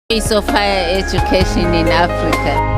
Piece of higher education in Africa.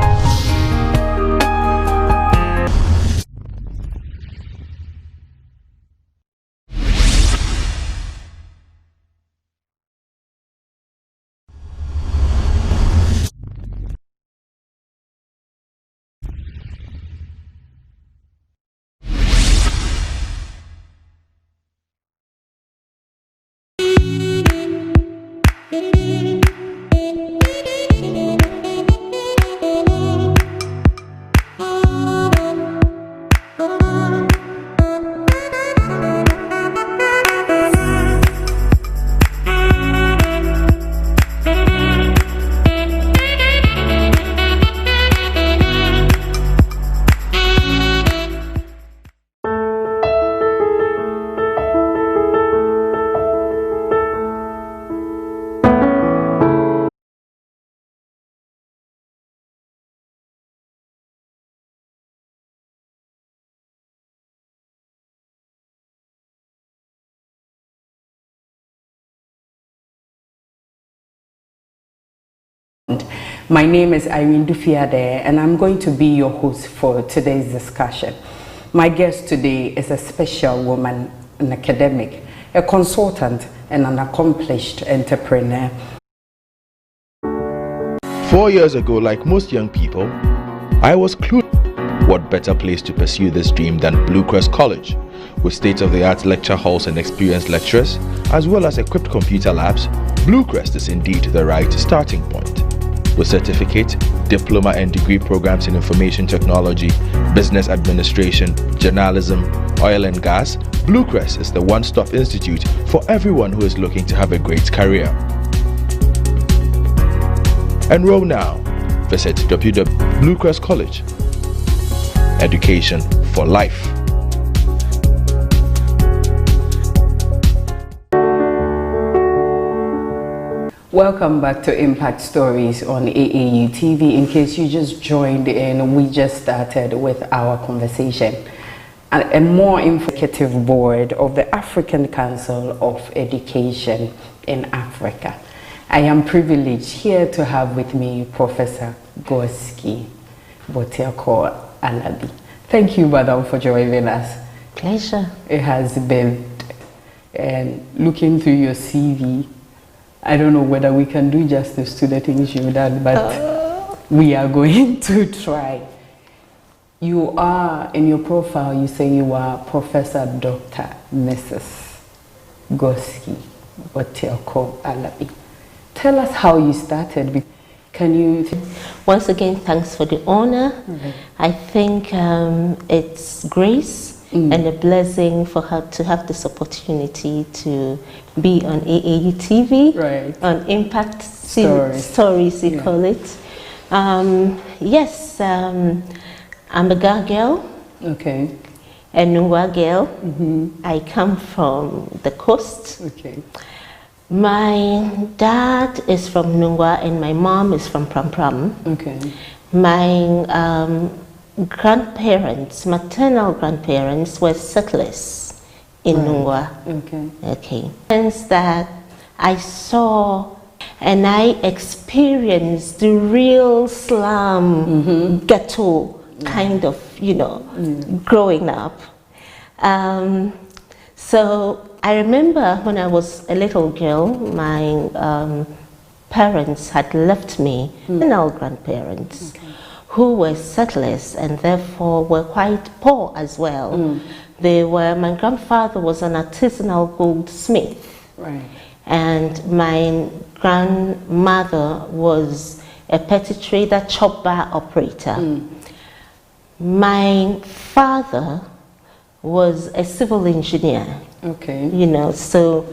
My name is Irene Dufiade and I'm going to be your host for today's discussion. My guest today is a special woman, an academic, a consultant and an accomplished entrepreneur. 4 years ago, like most young people, I was clueless. What better place to pursue this dream than Blue Crest College? With state-of-the-art lecture halls and experienced lecturers, as well as equipped computer labs, Blue Crest is indeed the right starting point. With certificate, diploma and degree programs in information technology, business administration, journalism, oil and gas, Blue Crest is the one-stop institute for everyone who is looking to have a great career. Enroll now. Visit Blue Crest College. Education for life. Welcome back to Impact Stories on AAU TV. In case you just joined in, we just started with our conversation. A more informative board of the African Council of Education in Africa. I am privileged here to have with me Professor Goski Botiako Alabi. Thank you, madam, for joining us. Pleasure. It has been, and looking through your CV, I don't know whether we can do justice to the things you've done, but we are going to try. You are, in your profile, you say you are Professor Dr. Mrs. Goski Botiako Alabi. Tell us how you started. Can you? Once again, thanks for the honor. I think it's grace and a blessing for her to have this opportunity to be on AAU TV, on Impact Stories, you call it. Yes, I'm a Ga girl, a Nungwa girl. I come from the coast. My dad is from Nungwa and my mom is from Pram Pram. My grandparents, maternal grandparents, were settlers in Nungwa. Hence that I saw and I experienced the real slum ghetto kind of, growing up. So I remember when I was a little girl, my parents had left me, maternal grandparents, who were settlers and therefore were quite poor as well. My grandfather was an artisanal goldsmith, and my grandmother was a petty trader, chop bar operator. My father was a civil engineer. So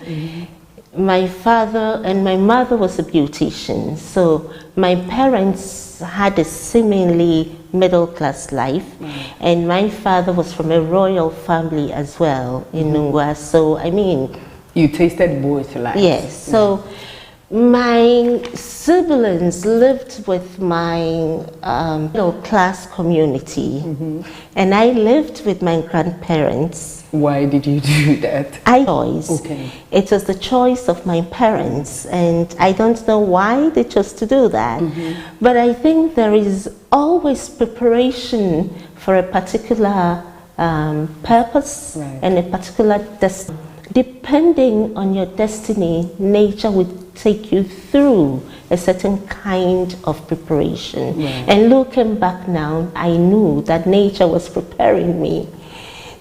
my father and my mother was a beautician. So my parents had a seemingly middle-class life, and my father was from a royal family as well in Nungwa. So I mean, you tasted both lives. Yes. So my siblings lived with my middle-class community, and I lived with my grandparents Why did you do that? Okay. It was the choice of my parents, and I don't know why they chose to do that. But I think there is always preparation for a particular purpose and a particular destiny. Depending on your destiny, nature will take you through a certain kind of preparation. And looking back now, I knew that nature was preparing me.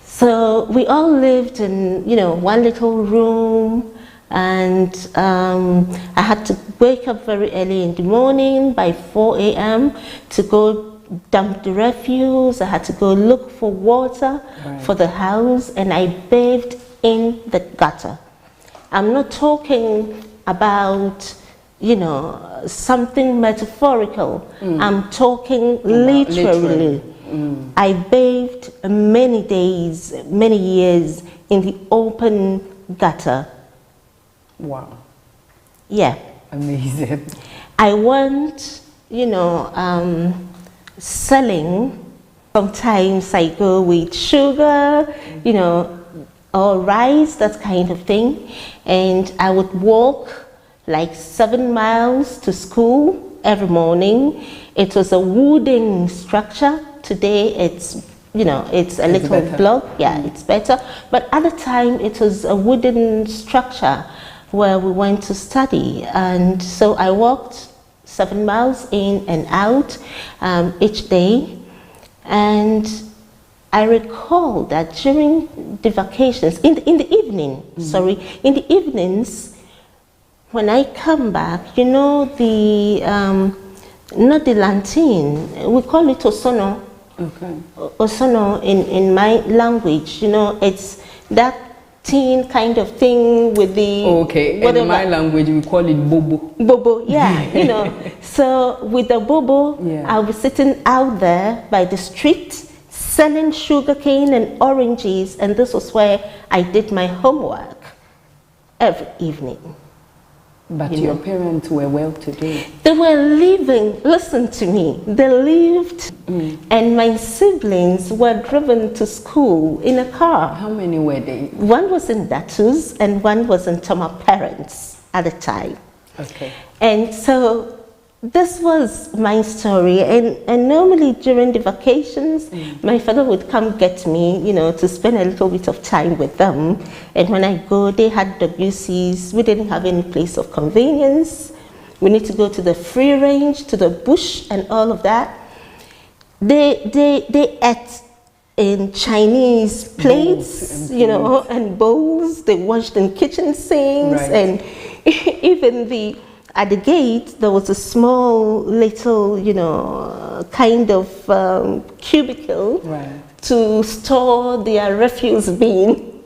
So we all lived in, one little room, and I had to wake up very early in the morning by 4 a.m. to go dump the refuse. I had to go look for water for the house, and I bathed in the gutter. I'm not talking about, something metaphorical. I'm talking literally. I bathed many days, many years in the open gutter. Wow. Yeah. Amazing. I went, selling. Sometimes I go with sugar, or rice, that kind of thing. And I would walk like 7 miles to school every morning. It was a wooden structure. Today it's, it's a little block. Yeah, it's better. But at the time it was a wooden structure where we went to study. And so I walked 7 miles in and out each day. And I recall that during the vacations, in the evening, in the evenings, when I come back, not the lantern, we call it osono. Okay. Osono in my language, it's that tin kind of thing with the whatever. In my language we call it bobo. Bobo, yeah, So with the bobo, I'll be sitting out there by the street selling sugarcane and oranges, and this was where I did my homework every evening. But your parents were well-to-do. They were living, listen to me, they lived, and my siblings were driven to school in a car. How many were they? One was in Datus and one was in Toma Parents at the time. Okay. And so this was my story, and normally during the vacations, my father would come get me, to spend a little bit of time with them. And when I go, they had WCs. We didn't have any place of convenience. We need to go to the free range, to the bush, and all of that. They ate in Chinese plates, and bowls. They washed in kitchen sinks, and even at the gate, there was a small little, kind of cubicle to store their refuse bin.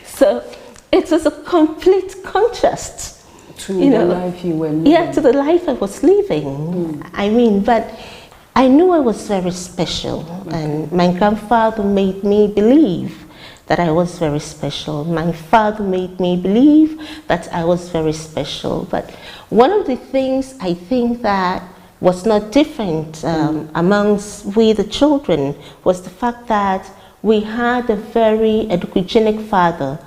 So it was a complete contrast. To the life you were living. Yeah, to the life I was living. I mean, but I knew I was very special, and my grandfather made me believe that I was very special. My father made me believe that I was very special. But one of the things I think that was not different amongst we the children was the fact that we had a very educogenic father.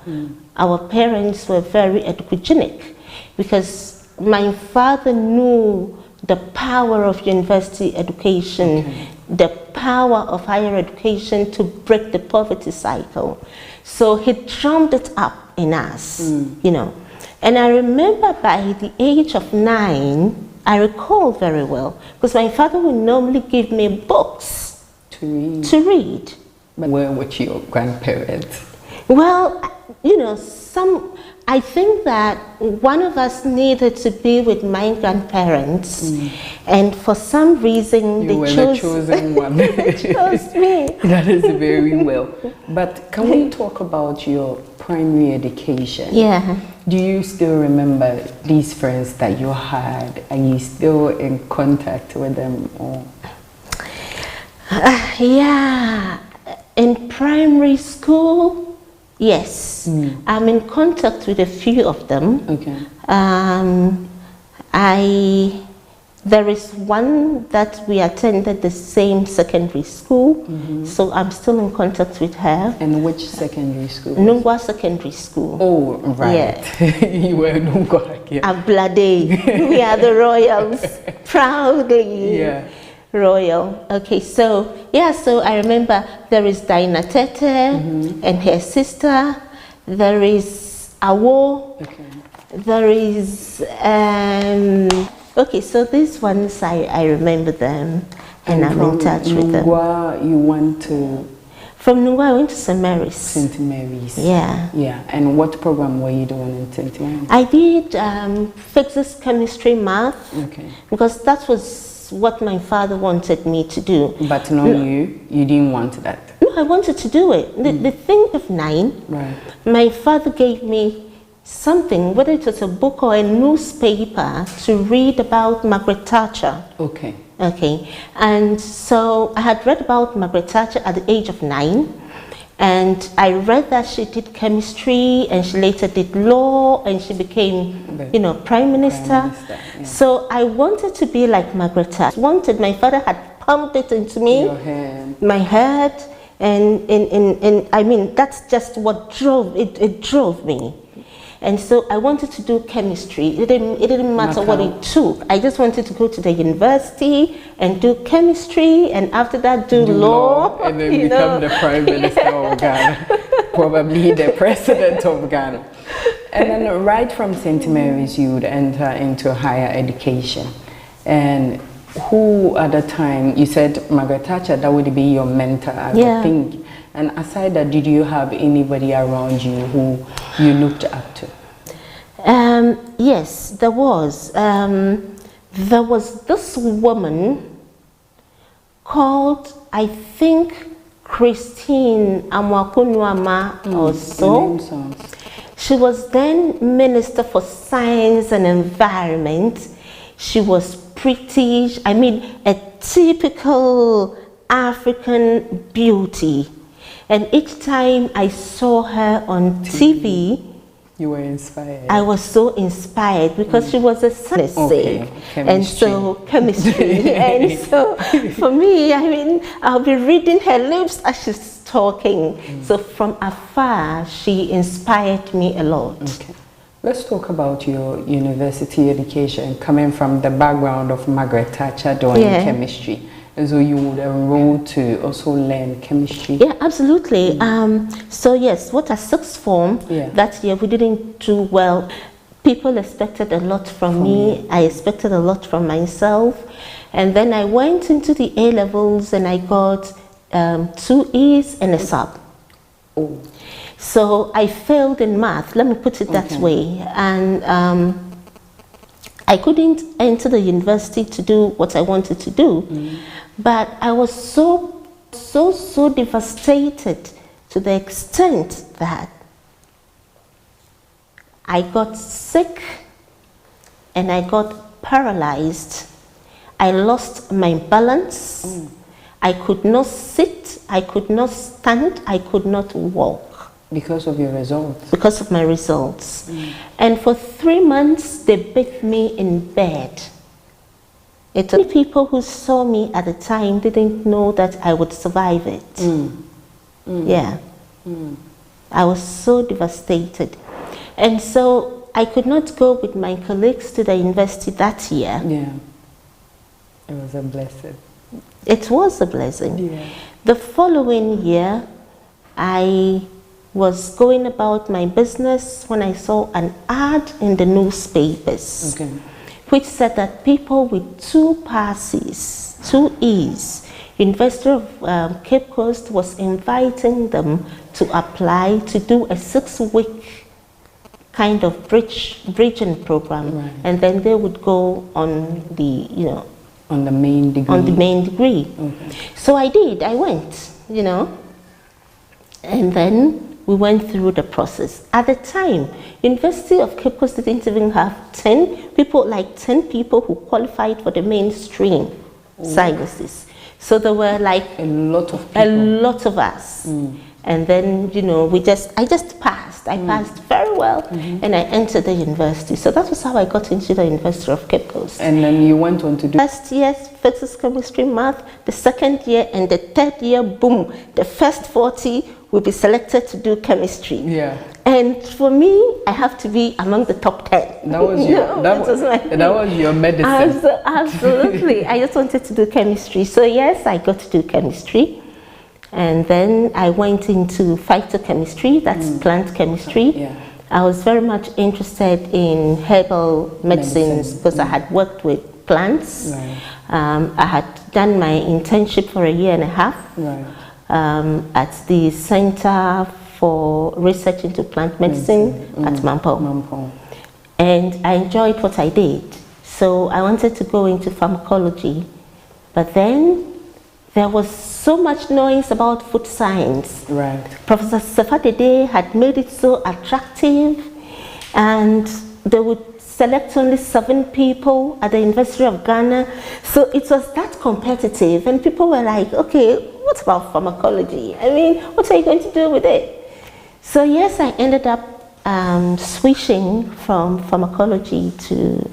Our parents were very educogenic because my father knew the power of university education, the power of higher education to break the poverty cycle. So he drummed it up in us, And I remember by the age of 9, I recall very well, because my father would normally give me books to read. But where were your grandparents? Well, I think that one of us needed to be with my grandparents, and for some reason they chose the chosen one. They chose me. That is very well. But can we talk about your primary education? Yeah. Do you still remember these friends that you had? Are you still in contact with them? Or? Yeah. In primary school, yes, I'm in contact with a few of them. Okay. There is one that we attended the same secondary school, so I'm still in contact with her. And which secondary school? Nungwa Secondary School. Oh, right. Yeah. You were Nungwa. Yeah. Ablade. We are the royals. Proudly. Yeah. Royal. Okay, so yeah, so I remember there is Dinah Tete and her sister. There is Awo. Okay. There is okay, so these ones I remember them, and I'm in touch with them. Nungwa, you went to? From Nungwa, I went to St. Mary's. St. Mary's. Yeah. Yeah. And what program were you doing in St. Mary's? I did physics, chemistry, math. Okay. Because that was what my father wanted me to do. But not you didn't want that. No, I wanted to do it. The thing of 9, right. My father gave me something, whether it was a book or a newspaper, to read about Margaret Thatcher. Okay. Okay, and so I had read about Margaret Thatcher at the age of 9, and I read that she did chemistry, and she later did law, and she became, you know, Prime Minister. Yeah. So I wanted to be like Margaret Thatcher. My father had pumped it into me, my head, and I mean, that's just what drove it drove me. And so I wanted to do chemistry. It didn't matter what it took. I just wanted to go to the university and do chemistry, and after that do law. And then become the Prime Minister of Ghana. Probably the President of Ghana. And then right from St. Mary's you would enter into higher education. And who at the time, you said Margaret Thatcher, that would be your mentor, I would think. And aside that, did you have anybody around you who you looked up to? Yes, there was. There was this woman called, I think, Christine Amwakunuama or so. She was then Minister for Science and Environment. She was pretty, I mean, a typical African beauty. And each time I saw her on TV, you were inspired. I was so inspired because she was a scientist, and so chemistry. And so for me, I mean, I'll be reading her lips as she's talking. So from afar, she inspired me a lot. Okay. Let's talk about your university education, coming from the background of Margaret Thatcher doing chemistry. And so you would enroll to also learn chemistry? Yeah, absolutely. So yes, what a sixth form, that year we didn't do well. People expected a lot from me. I expected a lot from myself. And then I went into the A-levels and I got 2 E's and a sub. Oh. So I failed in math, let me put it that way. And I couldn't enter the university to do what I wanted to do. But I was so devastated to the extent that I got sick and I got paralyzed. I lost my balance. I could not sit, I could not stand, I could not walk. Because of your results? Because of my results. And for 3 months, they beat me in bed. Many people who saw me at the time didn't know that I would survive it. Yeah. I was so devastated. And so I could not go with my colleagues to the university that year. Yeah. It was a blessing. It was a blessing. Yeah. The following year, I was going about my business when I saw an ad in the newspapers. Which said that people with 2 passes, 2 E's, University of Cape Coast was inviting them to apply to do a 6-week kind of bridging program, and then they would go on the, on the main degree. On the main degree. So I did. I went, and then we went through the process. At the time, University of Cape Coast didn't even have 10 people who qualified for the mainstream sciences. So there were like a lot of people. A lot of us. And then, you know, I just passed. I passed very well, and I entered the university. So that was how I got into the University of Cape Coast. And then you went on to do... First year, physics, chemistry, math. The second year and the third year, boom, the first 40 will be selected to do chemistry. Yeah. And for me, I have to be among the top 10. That was your, that was your medicine. Absolutely. I just wanted to do chemistry. So yes, I got to do chemistry. And then I went into phytochemistry, that's plant chemistry. Yeah. I was very much interested in herbal medicines because I had worked with plants. Right. I had done my internship for 1.5 years. Right. At the Center for Research into Plant Medicine at Mampo. And I enjoyed what I did. So I wanted to go into pharmacology. But then there was so much noise about food science. Right. Professor Sefadede had made it so attractive, and they would select only 7 people at the University of Ghana. So it was that competitive, and people were like, okay, what about pharmacology? I mean, what are you going to do with it? So yes, I ended up switching from pharmacology to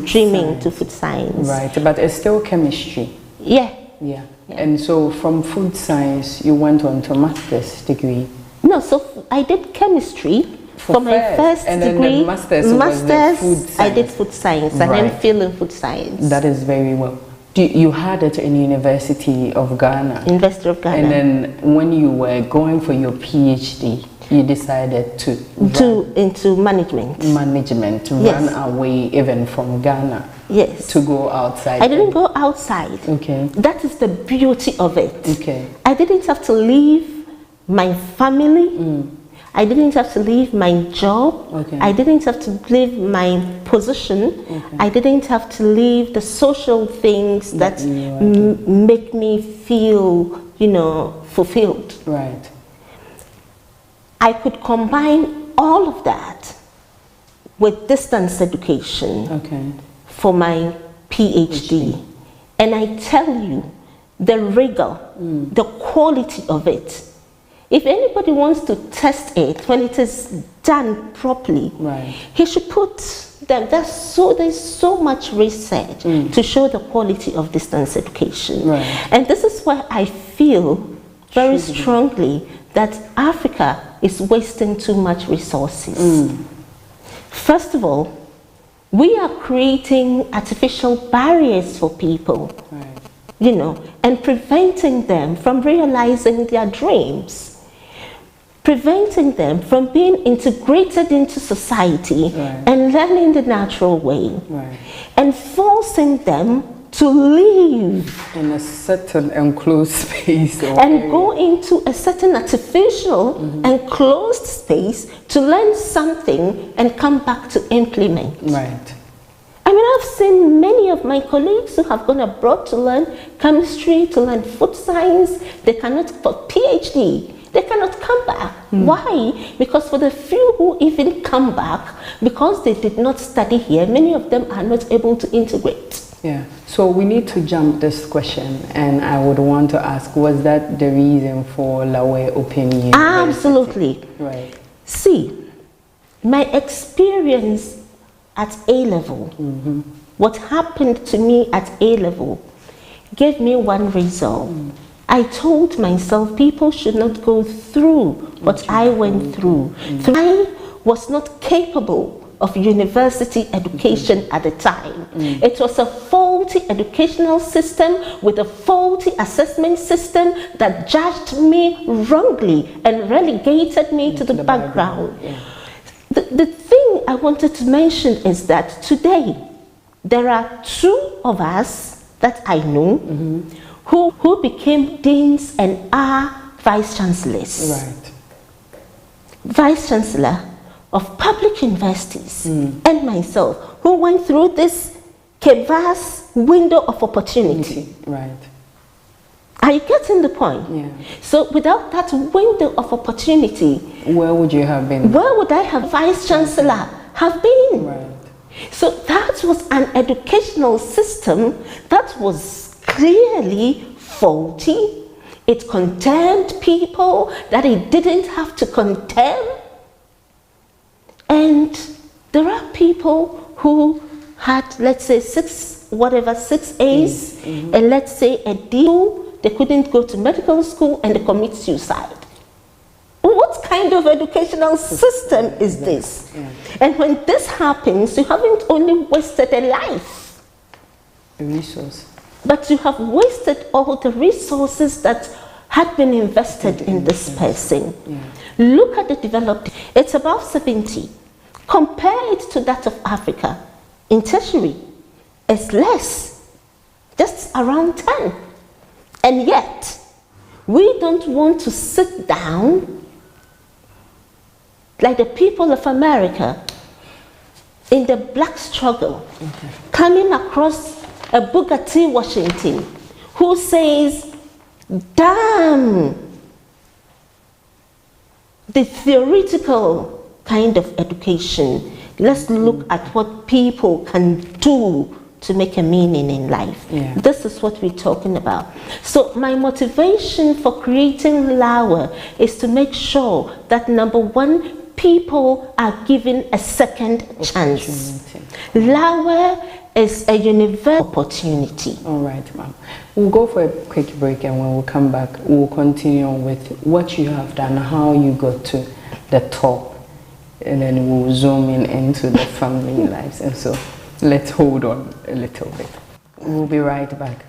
dreaming to food science. Right, but it's still chemistry. Yeah. Yeah. And so from food science, you went on to master's degree? No, so I did chemistry for my first and degree. Then the master's was the food science. I did food science and then field in food science. That is very well. You had it in University of Ghana? University of Ghana. And then when you were going for your PhD, you decided to into management. Run away even from Ghana. Yes. To go outside. I didn't go outside. Okay. That is the beauty of it. Okay. I didn't have to leave my family. I didn't have to leave my job. Okay. I didn't have to leave my position. Okay. I didn't have to leave the social things that make me feel, you know, fulfilled. Right. I could combine all of that with distance education. Okay. For my PhD. And I tell you, the rigor, the quality of it, if anybody wants to test it when it is done properly, he should put them. There's so much research to show the quality of distance education. And this is why I feel very strongly that Africa is wasting too much resources. First of all, we are creating artificial barriers for people, you know, and preventing them from realizing their dreams, preventing them from being integrated into society and learning the natural way, and forcing them to live in a certain enclosed space and go into a certain artificial enclosed space to learn something and come back to implement. Right. I mean, I've seen many of my colleagues who have gone abroad to learn chemistry, to learn food science. They cannot, for PhD, they cannot come back. Why? Because for the few who even come back, because they did not study here, many of them are not able to integrate. Yeah, so we need to jump this question, and I would want to ask, was that the reason for Lawe Open University? Absolutely. Right. See, my experience at A-level, what happened to me at A-level gave me one result. I told myself people should not go through what I went through. I was not capable of university education at the time. It was a faulty educational system with a faulty assessment system that judged me wrongly and relegated me to the background. The thing I wanted to mention is that today there are 2 of us that I know who became deans and are vice chancellors. Right. Vice chancellor of public universities and myself, who went through this vast window of opportunity. Right. Are you getting the point? Yeah. So without that window of opportunity, where would you have been? Where would I have vice chancellor have been? Right. So that was an educational system that was clearly faulty. It condemned people that it didn't have to condemn. And there are people who had, let's say, 6 A's, and let's say a D, they couldn't go to medical school and they commit suicide. What kind of educational system is this? Yeah. And when this happens, you haven't only wasted a life, a resource, but you have wasted all the resources that had been invested in this person. Yeah. Look at the developed, it's about 70. Compare it to that of Africa. In tertiary, it's less, just around 10. And yet, we don't want to sit down like the people of America in the black struggle, coming across a Booker T. Washington who says, damn the theoretical kind of education. Let's look at what people can do to make a meaning in life. Yeah. This is what we're talking about. So my motivation for creating Lawa is to make sure that, number one, people are given a second chance. Lawa is a universal opportunity. All right, ma'am. We'll go for a quick break, and when we come back, we'll continue with what you have done, how you got to the top, and then we'll zoom in into the family lives. And so let's hold on a little bit. We'll be right back.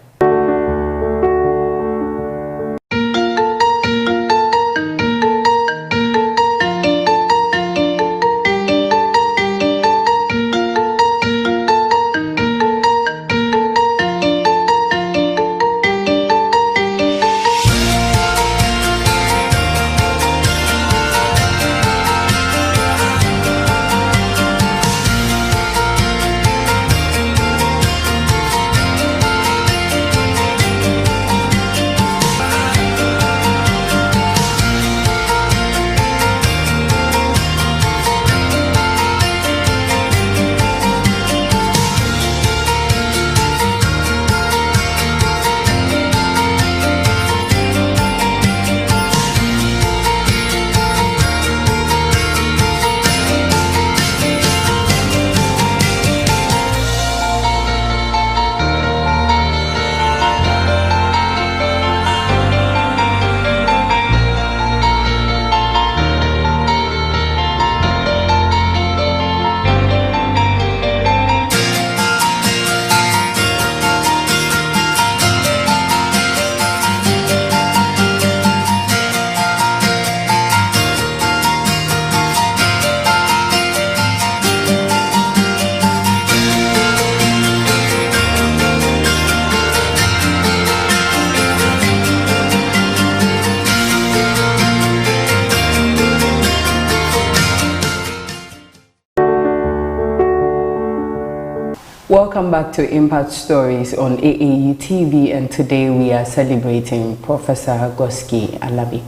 Welcome back to Impact Stories on AAU TV, and today we are celebrating Professor Goski Alabi.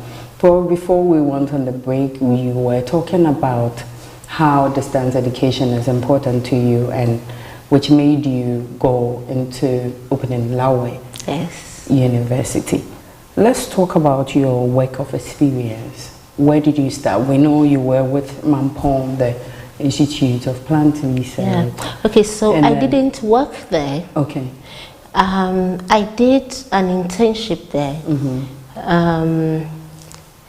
Before we went on the break, we were talking about how distance education is important to you, and which made you go into opening Lawa University. Let's talk about your work of experience. Where did you start? We know you were with Mampong, the Institute of Plant Research. Yeah. Okay, so I didn't work there. Okay. I did an internship there.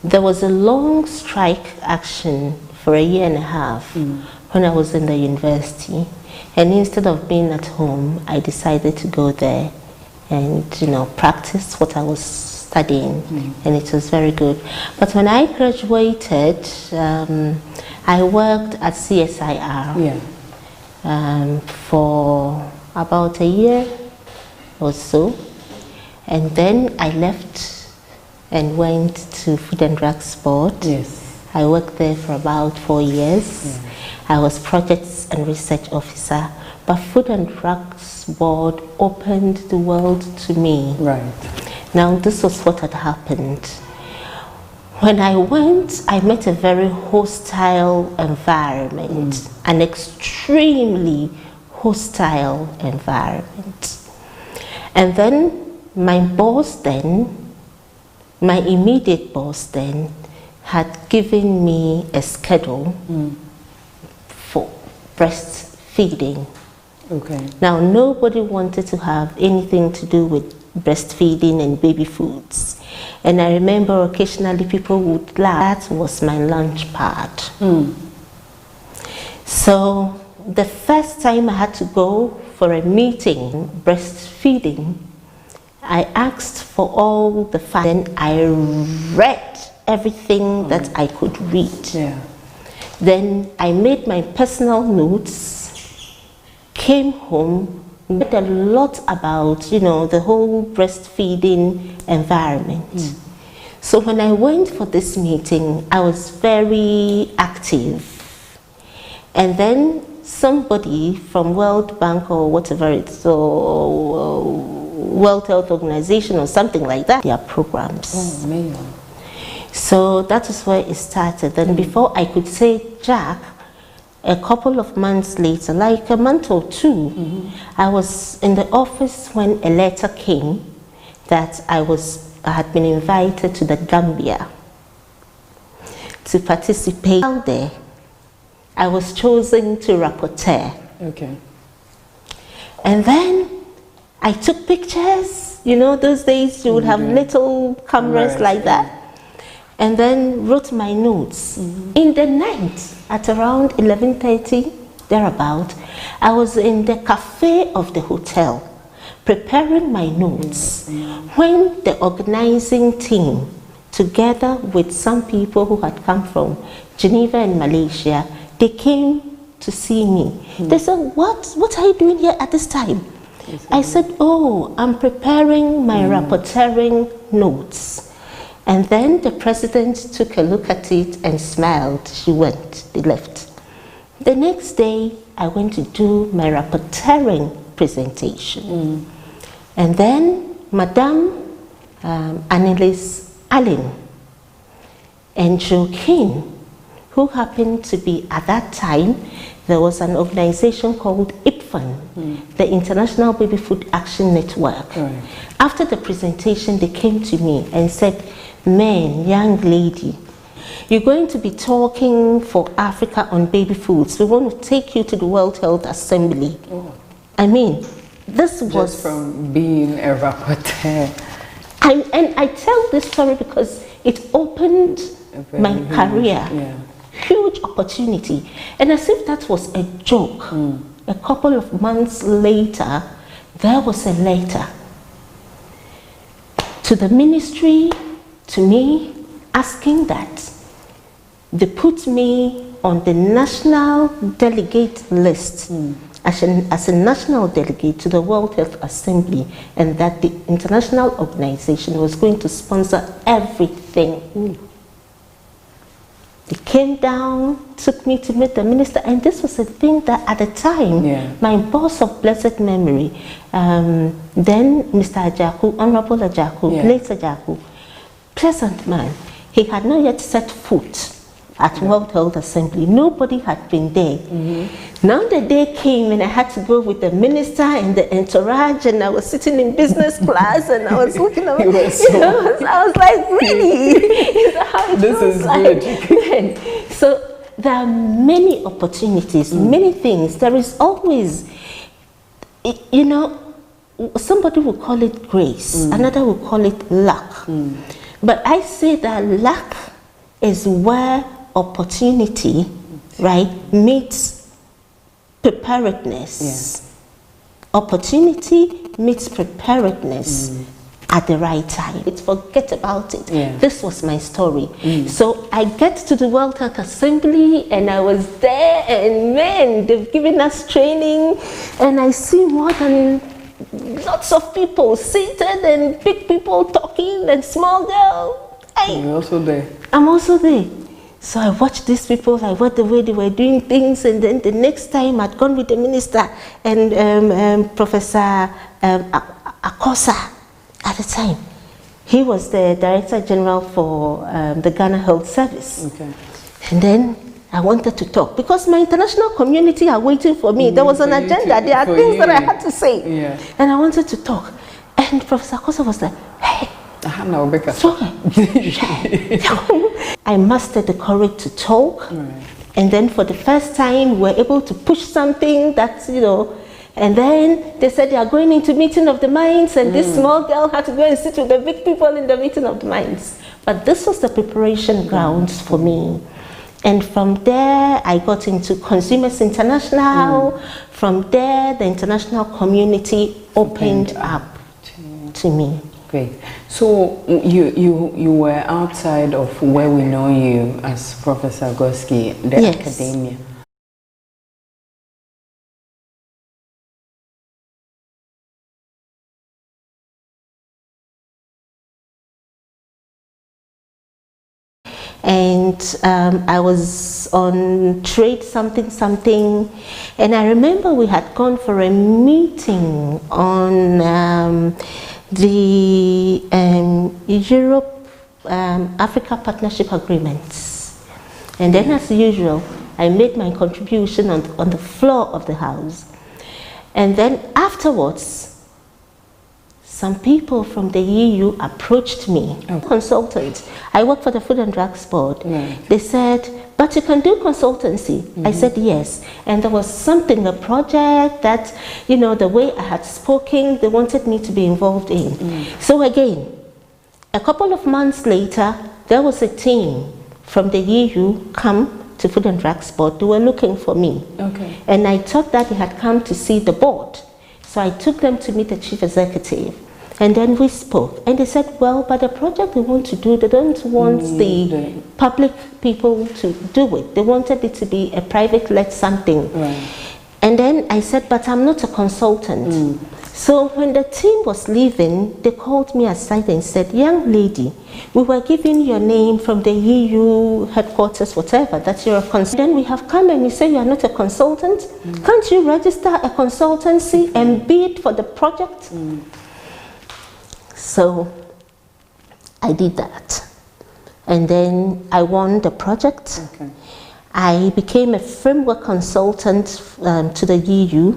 There was a long strike action for a year and a half when I was in the university, and instead of being at home, I decided to go there and practice what I was studying, and it was very good. But when I graduated, I worked at CSIR for about a year or so, and then I left and went to Food and Drugs Board. I worked there for about 4 years. I was Projects and Research Officer, but Food and Drugs Board opened the world to me. Now, this was what had happened. When I went, I met a very hostile environment, an extremely hostile environment. And then my boss then my immediate boss then had given me a schedule for breastfeeding. Okay. Now, nobody wanted to have anything to do with breastfeeding and baby foods. And I remember occasionally people would laugh. That was my lunch part. So the first time I had to go for a meeting, breastfeeding, I asked for all the facts, and I read everything that I could read. Yeah. Then I made my personal notes, came home, read a lot about, you know, the whole breastfeeding environment. So when I went for this meeting, I was very active. And then somebody from World Bank or whatever it's, or World Health Organization or something like that, their programs. Oh, amazing. So that is where it started. And before I could say Jack, a couple of months later, like a month or two, I was in the office when a letter came that I had been invited to the Gambia to participate. Out there, I was chosen to rapporteur. Okay. And then I took pictures. You know, those days you would have little cameras like that. And then wrote my notes. In the night, at around 11:30, thereabout, I was in the cafe of the hotel preparing my notes when the organizing team, together with some people who had come from Geneva and Malaysia, they came to see me. They said, what are you doing here at this time? I said, oh, I'm preparing my rapporteuring notes. And then the president took a look at it and smiled. She went, they left. The next day, I went to do my rapporteuring presentation. And then Madame Annalise Allen and Joaquin, who happened to be, at that time, there was an organization called IPFAN, the International Baby Food Action Network. After the presentation, they came to me and said, man, young lady, you're going to be talking for Africa on baby foods. We want to take you to the World Health Assembly. I mean, this was... Just from being a rapporteur. And I tell this story because it opened my career. Huge opportunity. And as if that was a joke, a couple of months later, there was a letter to the ministry, to me, asking that they put me on the national delegate list as a national delegate to the World Health Assembly, and that the international organization was going to sponsor everything. They came down, took me to meet the minister, and this was a thing that at the time, my boss of blessed memory, then Mr. Ajaku, Honorable Ajaku, late Ajaku, pleasant man, he had not yet set foot at World Health Assembly. Nobody had been there. Now the day came and I had to go with the minister and the entourage, and I was sitting in business class and I was looking at I was like, really? This is good. So there are many opportunities, many things. There is always, you know, somebody will call it grace, another will call it luck. But I say that luck is where opportunity, right, meets preparedness. Opportunity meets preparedness at the right time. Forget about it. This was my story. So I get to the World Health Assembly and I was there, and man, they've given us training, and I see more than lots of people seated and big people talking and small girl. You're also there. I'm also there. So I watched these people, I watched the way they were doing things, and then the next time I'd gone with the minister and Professor Akosa at the time. He was the Director General for the Ghana Health Service. And then I wanted to talk because my international community are waiting for me. There was an agenda, there are things that I had to say. And I wanted to talk. And Professor Akosa was like, hey, So, I mustered the courage to talk. And then for the first time, we were able to push something that's, you know, and then they said they are going into meeting of the minds, and this small girl had to go and sit with the big people in the meeting of the minds. But this was the preparation grounds for me. And from there, I got into Consumers International. From there, the international community opened up to me. Great. So you were outside of where we know you as Professor Goski, the academia. And I was on trade something, and I remember we had gone for a meeting on the Europe Africa Partnership Agreements. And then, as usual, I made my contribution on the floor of the house. And then afterwards, some people from the EU approached me, consultants. I work for the Food and Drugs Board. They said, but you can do consultancy. I said yes. And there was something, a project that, you know, the way I had spoken, they wanted me to be involved in. So again, a couple of months later, there was a team from the EU come to Food and Drugs Board. They were looking for me. And I thought that they had come to see the board. So I took them to meet the chief executive. And then we spoke, and they said, well, but the project they want to do, they don't want the public people to do it. They wanted it to be a private-led something. And then I said, but I'm not a consultant. So when the team was leaving, they called me aside and said, young lady, we were given your name from the EU headquarters, whatever, that you're a consultant. Then we have come and you say you are not a consultant. Can't you register a consultancy and bid for the project? So I did that, and then I won the project. I became a framework consultant to the EU,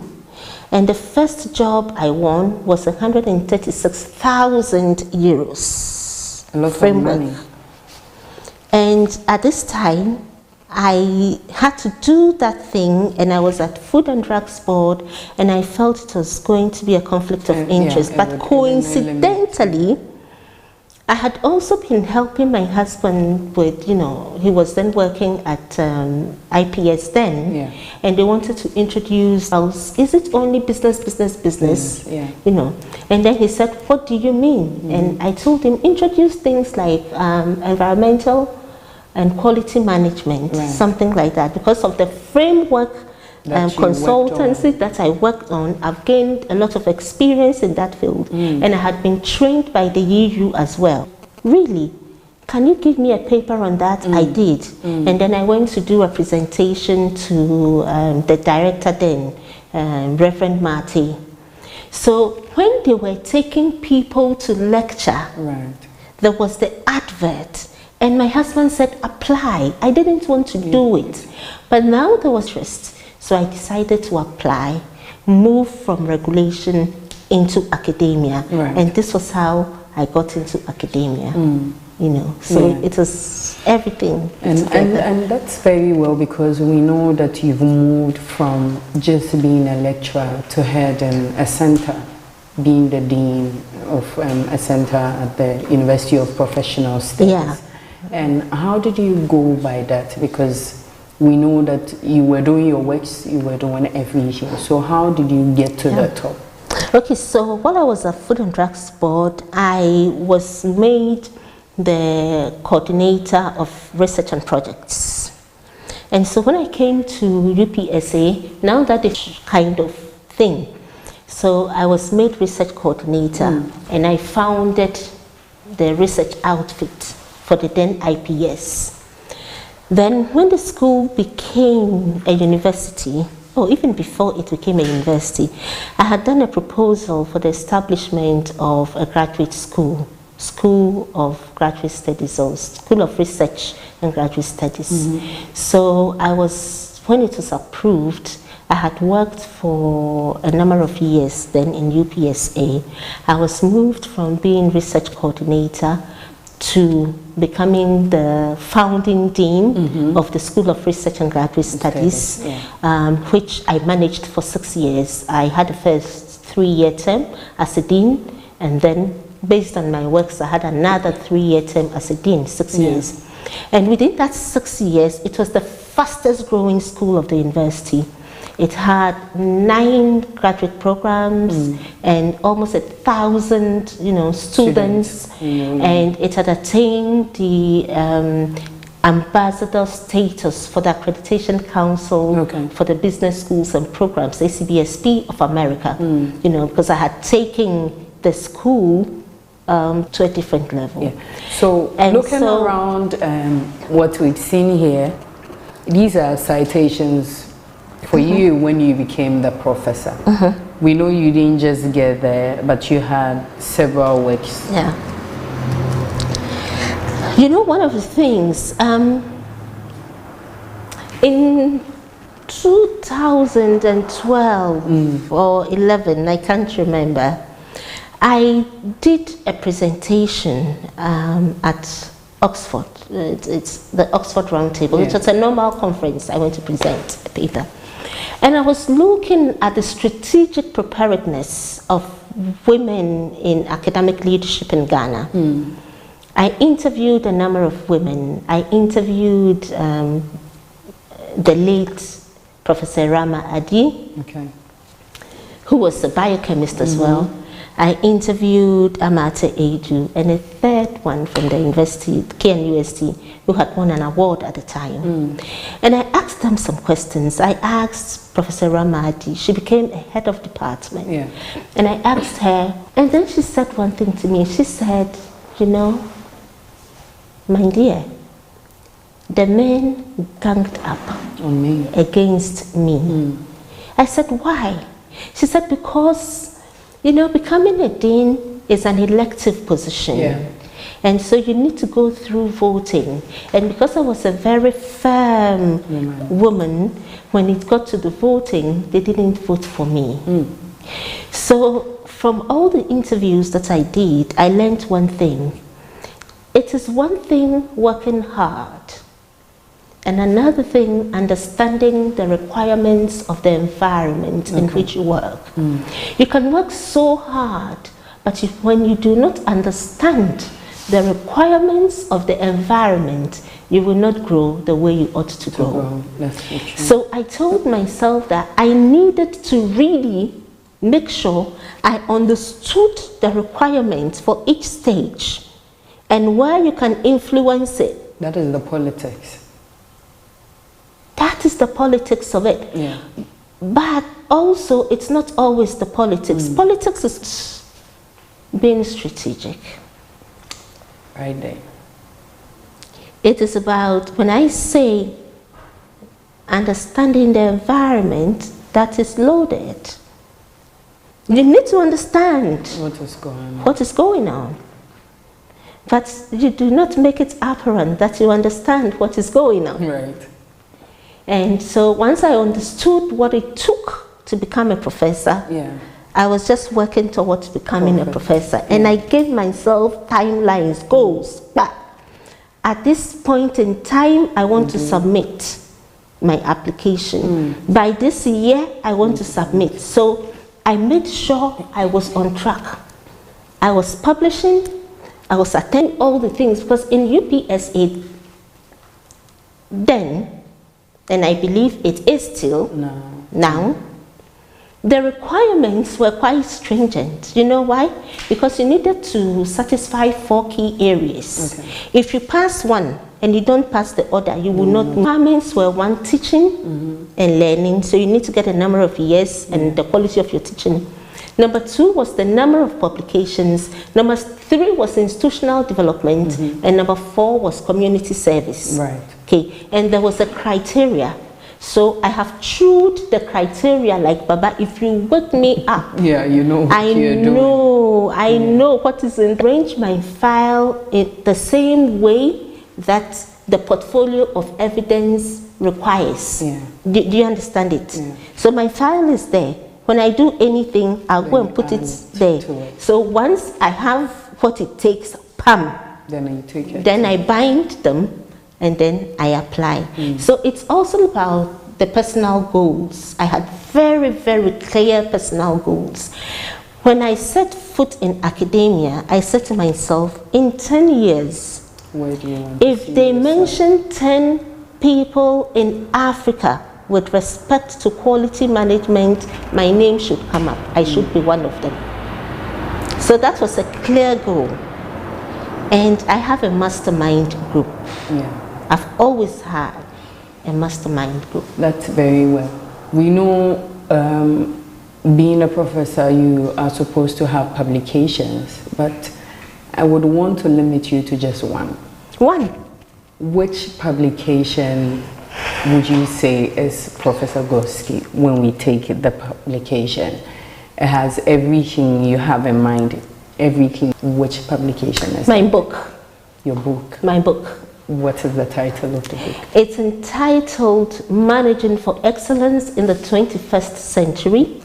and the first job I won was 136,000 euros. A lot framework. of money. And at this time, I had to do that thing, and I was at Food and Drugs Board, and I felt it was going to be a conflict of interest. But coincidentally, I had also been helping my husband with, you know, he was then working at IPS then, and they wanted to introduce us, is it only business? You know, and then he said, what do you mean? And I told him, introduce things like environmental and quality management, something like that. Because of the framework consultancy that I worked on, I've gained a lot of experience in that field, and I had been trained by the EU as well. Really, can you give me a paper on that? I did, and then I went to do a presentation to the director then, Reverend Marty. So when they were taking people to lecture, there was the advert. And my husband said, apply. I didn't want to do it. But now there was rest. So I decided to apply, move from regulation into academia. And this was how I got into academia. You know, so it was everything. And that's very well, because we know that you've moved from just being a lecturer to heading a center, being the dean of a center at the University of Professional Studies. And how did you go by that? Because we know that you were doing your works, you were doing every year. So how did you get to the top? Okay, so while I was at Food and Drugs Board, I was made the coordinator of research and projects. And so when I came to UPSA, now that is kind of thing. So I was made research coordinator, and I founded the research outfit for the then IPS. Then when the school became a university, or even before it became a university, I had done a proposal for the establishment of a graduate school, School of Graduate Studies, or School of Research and Graduate Studies. So I was, when it was approved, I had worked for a number of years then in UPSA. I was moved from being research coordinator to becoming the founding dean of the School of Research and Graduate Studies, which I managed for 6 years. I had the first 3-year term as a dean, and then based on my works, I had another 3-year term as a dean, 6 years. And within that 6 years, it was the fastest growing school of the university. It had 9 graduate programs and almost 1,000, students. And it had attained the ambassador status for the Accreditation Council for the Business Schools and Programs, ACBSP of America. Because I had taken the school to a different level. Yeah. So looking around what we've seen here, these are citations for you when you became the professor. We know you didn't just get there, but you had several works. Yeah. One of the things, in 2012 or 11, I can't remember, I did a presentation at Oxford. It's the Oxford Roundtable. It was a normal conference. I went to present a paper. And I was looking at the strategic preparedness of women in academic leadership in Ghana. I interviewed a number of women. I interviewed the late Professor Rama Adi, who was a biochemist as well. I interviewed Amate Eju, and a third one from the university, KNUST, who had won an award at the time. And I asked them some questions. I asked Professor Ramadi, she became a head of department. And I asked her, and then she said one thing to me. She said, my dear, the men ganged up on me, against me. I said, why? She said, because becoming a dean is an elective position. And so you need to go through voting. And because I was a very firm woman, when it got to the voting, they didn't vote for me. So from all the interviews that I did, I learned one thing. It is one thing working hard, and another thing, understanding the requirements of the environment in which you work. You can work so hard, but when you do not understand the requirements of the environment, you will not grow the way you ought to grow. That's so true. So I told myself that I needed to really make sure I understood the requirements for each stage and where you can influence it. That is the politics. That is the politics of it. But also, it's not always the politics. Politics is being strategic. Right there. It is about, when I say understanding the environment, that is loaded. You need to understand what is going on. But you do not make it apparent that you understand what is going on. Right. And so once I understood what it took to become a professor, I was just working towards becoming a professor. And I gave myself timelines, goals. But at this point in time, I want to submit my application. By this year, I want to submit. So I made sure I was on track. I was publishing, I was attending all the things, because in UPSA then, and I believe it is still now, the requirements were quite stringent. You know why? Because you needed to satisfy 4 key areas. If you pass one and you don't pass the other, you will not. Requirements were one, teaching and learning, so you need to get a number of years and the quality of your teaching. Number 2 was the number of publications. Number 3 was institutional development, and number 4 was community service. Okay, and there was a criteria. So I have chewed the criteria like Baba. If you wake me up, you know what you're doing. I know what is in. Arrange my file in the same way that the portfolio of evidence requires. Yeah. Do you understand it? Yeah. So my file is there. When I do anything, I'll go and put it there. So once I have what it takes, pam, then you take it. Then I bind them and then I apply. So it's also about the personal goals. I had very, very clear personal goals. When I set foot in academia, I said to myself, in 10 years, where do you want if to they mention 10 people in Africa with respect to quality management, my name should come up. I should be one of them. So that was a clear goal. And I have a mastermind group. Yeah. I've always had a mastermind group. That's very well. We know being a professor, you are supposed to have publications, but I would want to limit you to just one. One. Which publication would you say is Professor Gorski when we take the publication? It has everything you have in mind, everything. Which publication is My book. Your book? My book. What is the title of the book? It's entitled Managing for Excellence in the 21st Century.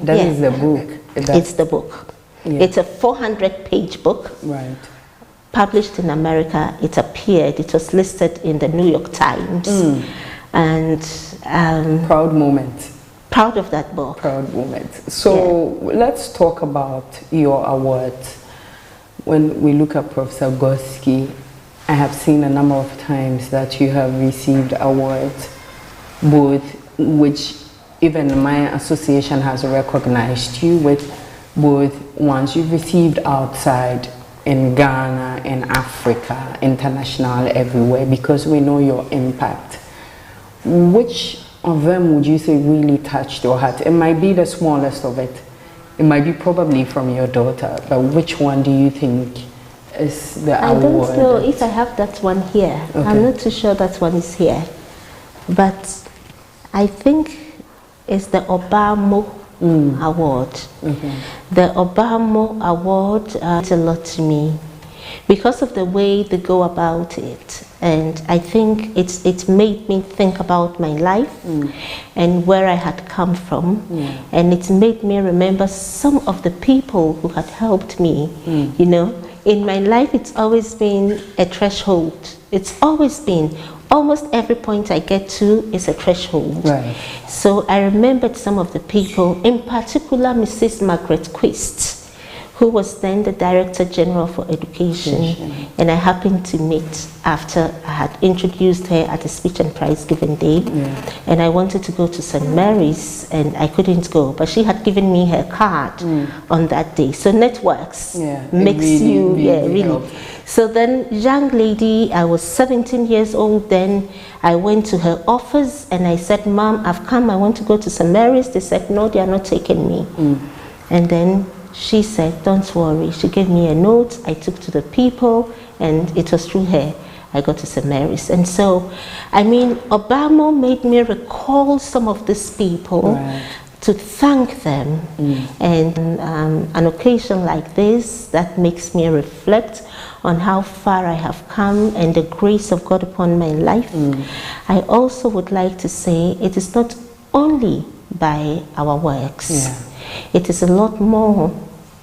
That is the book? It's the book. Yeah. It's a 400-page book. Right. Published in America. It appeared. It was listed in the New York Times. And proud moment. Proud of that book. Proud moment. So let's talk about your awards. When we look at Professor Gorski, I have seen a number of times that you have received awards, both which even my association has recognized you with, both ones you've received outside in Ghana, in Africa, international, everywhere, because we know your impact. Which of them would you say really touched your heart? It might be the smallest of it. It might be probably from your daughter, but which one do you think is the award? I don't know if I have that one here. Okay. I'm not too sure that one is here. But I think it's the Obama Award. The Obama Award meant a lot to me because of the way they go about it. And I think it made me think about my life and where I had come from. And it made me remember some of the people who had helped me. You know, in my life, it's always been a threshold. It's always been. Almost every point I get to is a threshold. Right. So I remembered some of the people, in particular Mrs. Margaret Quist, who was then the Director General for Education. And I happened to meet after I had introduced her at a speech and prize giving day. And I wanted to go to St. Mary's and I couldn't go, but she had given me her card on that day. So networks makes really, you, really. So then, young lady, I was 17 years old then, I went to her office and I said, Mom, I've come, I want to go to St. Mary's. They said, no, they are not taking me. And then she said, don't worry. She gave me a note, I took to the people, and it was through her I got to St. Mary's. And so, I mean, Obama made me recall some of these people to thank them. And an occasion like this, that makes me reflect on how far I have come and the grace of God upon my life. I also would like to say it is not only by our works. It is a lot more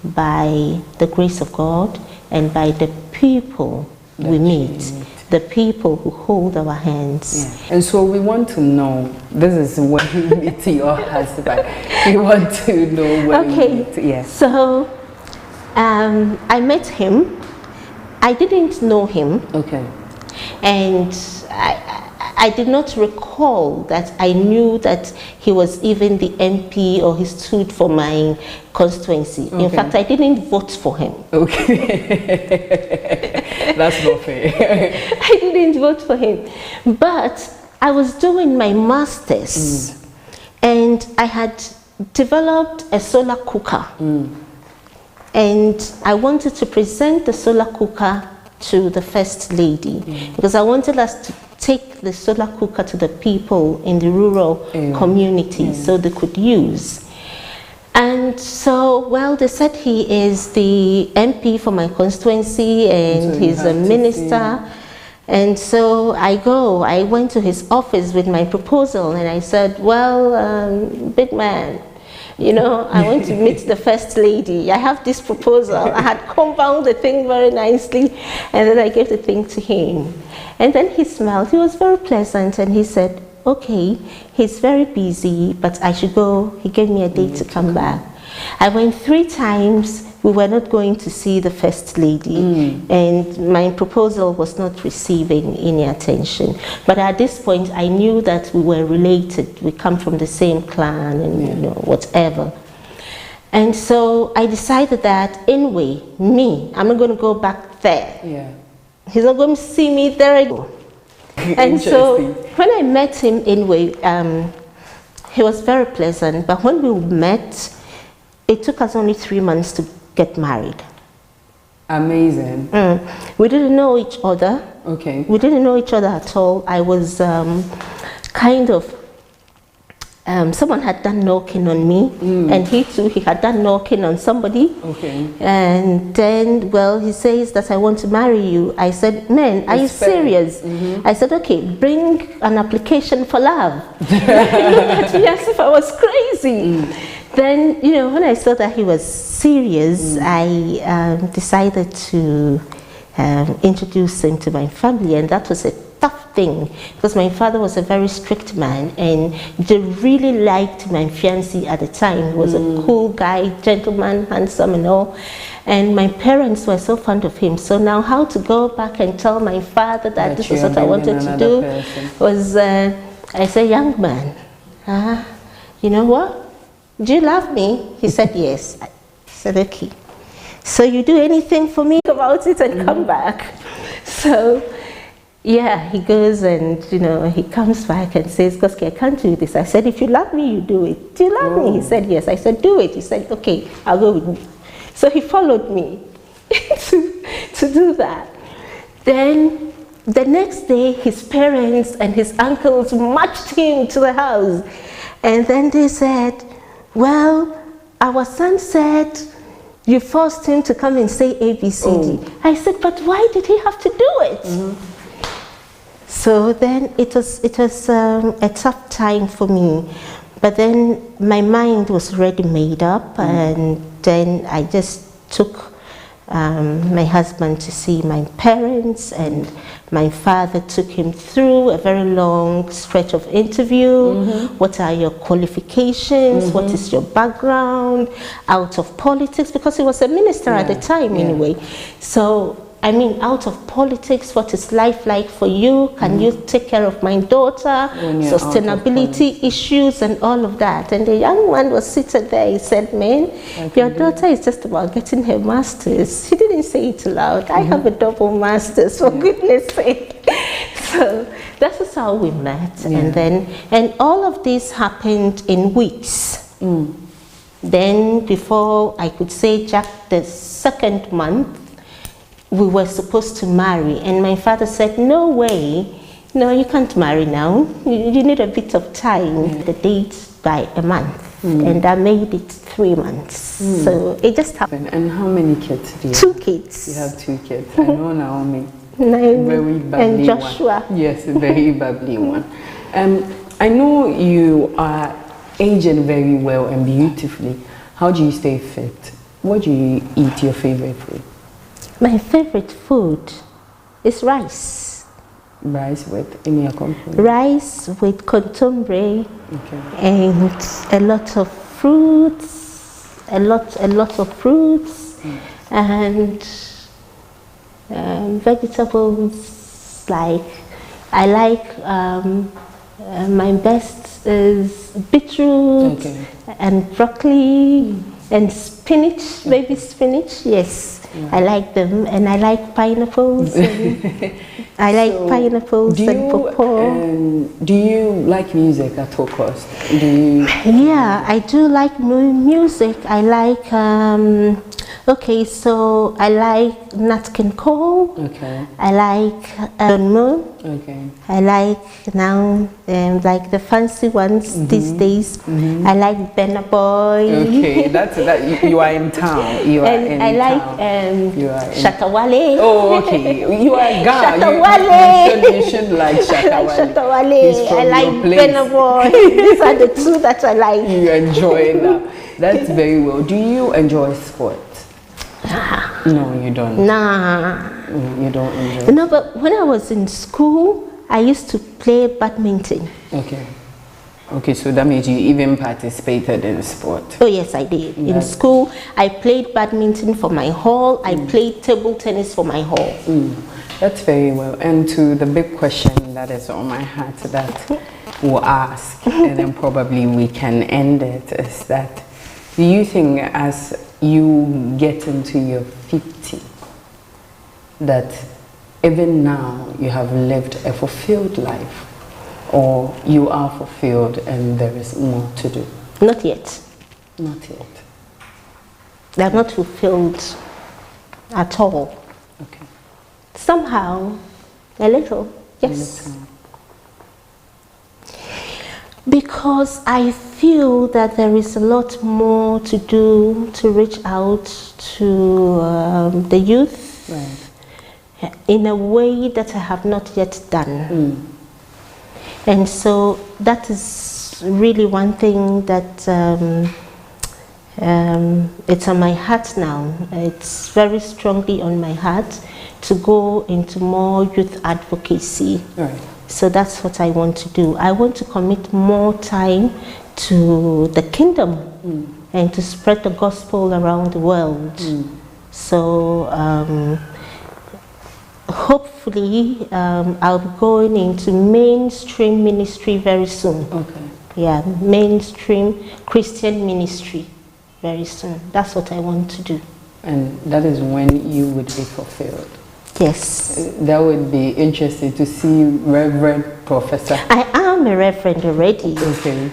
by the grace of God and by the people we meet, the people who hold our hands. And so we want to know, this is when you meet your husband. We want to know when you meet. So I met him. I didn't know him. And I did not recall that I knew that he was even the MP or he stood for my constituency. In fact, I didn't vote for him. That's not fair. I didn't vote for him. But I was doing my master's and I had developed a solar cooker. And I wanted to present the solar cooker to the First Lady because I wanted us to take the solar cooker to the people in the rural communities so they could use. And so, well, they said he is the MP for my constituency and so he's a minister. And so I went to his office with my proposal, and I said, well, big man, you know, I want to meet the first lady. I have this proposal. I had compounded the thing very nicely, and then I gave the thing to him. And then he smiled. He was very pleasant, and he said, okay, he's very busy, but I should go. He gave me a date to come back. I went 3 times. We were not going to see the first lady, and my proposal was not receiving any attention. But at this point, I knew that we were related. We come from the same clan, and you know, whatever. And so I decided that anyway, I'm not going to go back there. Yeah. He's not going to see me there again. And so when I met him anyway, he was very pleasant. But when we met, it took us only 3 months to get married. Amazing. We didn't know each other. Okay. We didn't know each other at all. I was kind of, someone had done knocking on me, and he too, he had done knocking on somebody. Okay. And then, well, he says that I want to marry you. I said, man, are you serious? I said, okay, bring an application for love. He looked at me as if I was crazy. Then, you know, when I saw that he was serious, I decided to introduce him to my family, and that was a tough thing because my father was a very strict man, and they really liked my fiancé at the time. He was a cool guy, gentleman, handsome and all, and my parents were so fond of him. So now how to go back and tell my father that this is what I wanted to do was, I said, young man, you know what? Do you love me? He said, yes. I said, okay. So you do anything for me about it and come back. So, yeah, he goes and, you know, he comes back and says, Koski, I can't do this. I said, if you love me, you do it. Do you love me? He said, yes. I said, do it. He said, okay, I'll go with you. So he followed me to do that. Then the next day, his parents and his uncles marched him to the house. And then they said, well, our son said you forced him to come and say ABCD. I said, but why did he have to do it? So then it was a tough time for me. But then my mind was already made up, and then I just took my husband to see my parents, and my father took him through a very long stretch of interview. What are your qualifications? What is your background? Out of politics, because he was a minister at the time anyway. So, I mean, out of politics, what is life like for you? Can you take care of my daughter? Sustainability issues and all of that. And the young man was seated there. He said, man, your daughter is just about getting her master's. He didn't say it loud. I have a double master's, for goodness sake. So that is how we met. And all of this happened in weeks. Then before I could say Jack, the second month, we were supposed to marry, and my father said, no way, no, you can't marry now, you need a bit of time. The date by a month, and I made it 3 months. So it just happened. And how many kids do you have? 2 kids. You have 2 kids. I know Naomi. Very and Joshua. One. Yes, a very bubbly one. I know you are aging very well and beautifully. How do you stay fit? What do you eat, your favorite food? My favorite food is rice. Rice with any accompaniment? Rice with contombre, and a lot of fruits, a lot of fruits, and vegetables. Like I like my best is beetroot and broccoli and spinach, baby spinach. Yes. I like them, and I like pineapples. And I like pineapples and pawpaw. Do you like music at all cost? Yeah, I do like music. I like Okay, so I like Nat King Cole. Okay. I like Don Moon. Okay. I like now like the fancy ones these days. I like Benna Boy. Okay, that you are in town. You are And I like Shatawale. Oh, okay. You are a girl. Shatawale. You should like Shatawale. Shatawale. I like Benna Boy. These are the two that I like. You enjoy that. That's very well. Do you enjoy sport? No, you don't. Nah. You don't enjoy. No, but when I was in school, I used to play badminton. Okay. Okay, so that means you even participated in sport. Oh yes, I did. In school, I played badminton for my hall. I played table tennis for my hall. That's very well. And to the big question that is on my heart that we'll ask, and then probably we can end it, is that do you think as you get into your 50 that even now you have lived a fulfilled life, or you are fulfilled and there is more to do? Not yet. Not yet. I'm not fulfilled at all. Okay. Somehow, a little, yes. A little. Because I feel that there is a lot more to do to reach out to the youth, Right. in a way that I have not yet done. And so that is really one thing that it's on my heart now. It's very strongly on my heart to go into more youth advocacy. Right. So that's what I want to do. I want to commit more time to the kingdom and to spread the gospel around the world. So hopefully I'll be going into mainstream ministry very soon. Okay. Yeah, mainstream Christian ministry very soon. That's what I want to do. And that is when you would be fulfilled. Yes. That would be interesting to see Reverend Professor. I am a reverend already. Okay.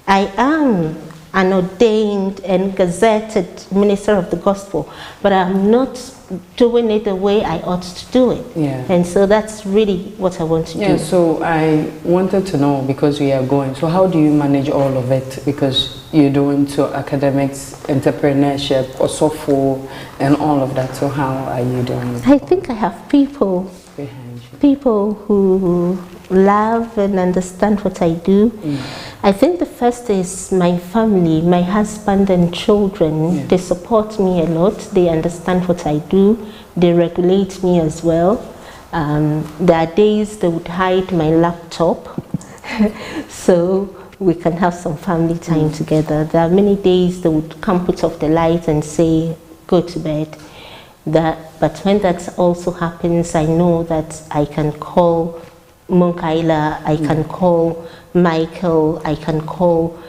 I am an ordained and gazetted minister of the gospel, but I'm not doing it the way I ought to do it. Yeah. And so that's really what I want to do. Yeah, so I wanted to know, because we are going, so how do you manage all of it? Because you're doing to academics, entrepreneurship, or software, and all of that. So how are you doing it? I think I have people Behind you. People who love and understand what I do. I think the first is my family, my husband and children. Yeah. They support me a lot. They understand what I do. They regulate me as well. There are days they would hide my laptop so we can have some family time together. There are many days they would come put off the light and say, go to bed. But when that also happens, I know that I can call Munkaila, I can call Michael, I can call